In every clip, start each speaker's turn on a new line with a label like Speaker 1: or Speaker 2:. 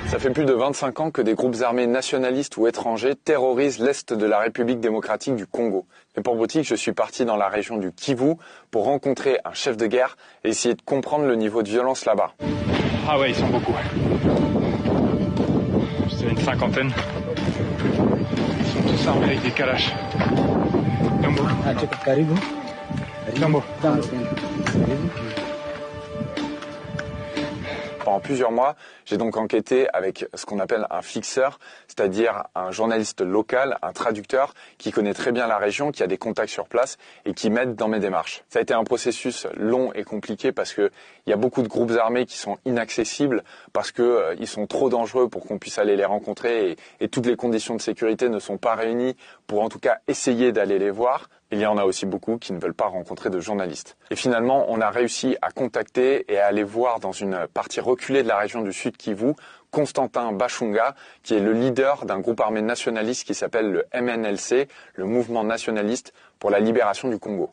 Speaker 1: Ça fait plus de 25 ans que des groupes armés nationalistes ou étrangers terrorisent l'est de la République démocratique du Congo. Et pour boutique, je suis parti dans la région du Kivu pour rencontrer un chef de guerre et essayer de comprendre le niveau de violence là-bas.
Speaker 2: Ah ouais, ils sont beaucoup. C'est une cinquantaine. Ils sont tous armés avec des kalash. Jambo. Jambo.
Speaker 1: Pendant plusieurs mois, j'ai donc enquêté avec ce qu'on appelle un fixeur, c'est-à-dire un journaliste local, un traducteur qui connaît très bien la région, qui a des contacts sur place et qui m'aide dans mes démarches. Ça a été un processus long et compliqué parce que il y a beaucoup de groupes armés qui sont inaccessibles parce que ils sont trop dangereux pour qu'on puisse aller les rencontrer et toutes les conditions de sécurité ne sont pas réunies pour en tout cas essayer d'aller les voir. Il y en a aussi beaucoup qui ne veulent pas rencontrer de journalistes. Et finalement, on a réussi à contacter et à aller voir dans une partie reculée de la région du Sud Kivu, Constantin Bashunga, qui est le leader d'un groupe armé nationaliste qui s'appelle le MNLC, le Mouvement nationaliste pour la libération du Congo.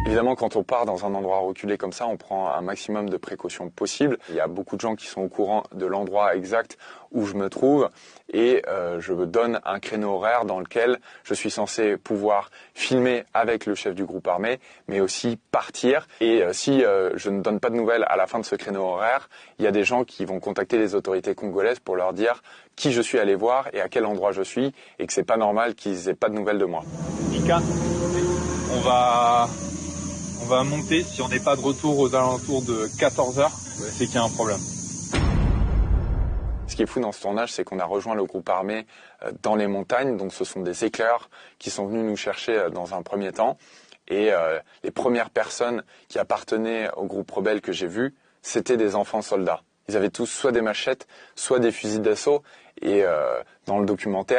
Speaker 1: Évidemment, quand on part dans un endroit reculé comme ça, on prend un maximum de précautions possibles. Il y a beaucoup de gens qui sont au courant de l'endroit exact où je me trouve et je me donne un créneau horaire dans lequel je suis censé pouvoir filmer avec le chef du groupe armé, mais aussi partir. Et si je ne donne pas de nouvelles à la fin de ce créneau horaire, il y a des gens qui vont contacter les autorités congolaises pour leur dire qui je suis allé voir et à quel endroit je suis et que c'est pas normal qu'ils aient pas de nouvelles de moi.
Speaker 2: Mika, on va monter. Si on n'est pas de retour aux alentours de 14h, c'est qu'il y a un problème.
Speaker 1: Ce qui est fou dans ce tournage, c'est qu'on a rejoint le groupe armé dans les montagnes. Donc ce sont des éclaireurs qui sont venus nous chercher dans un premier temps. Et les premières personnes qui appartenaient au groupe rebelle que j'ai vu, c'était des enfants soldats. Ils avaient tous soit des machettes, soit des fusils d'assaut. Et dans le documentaire,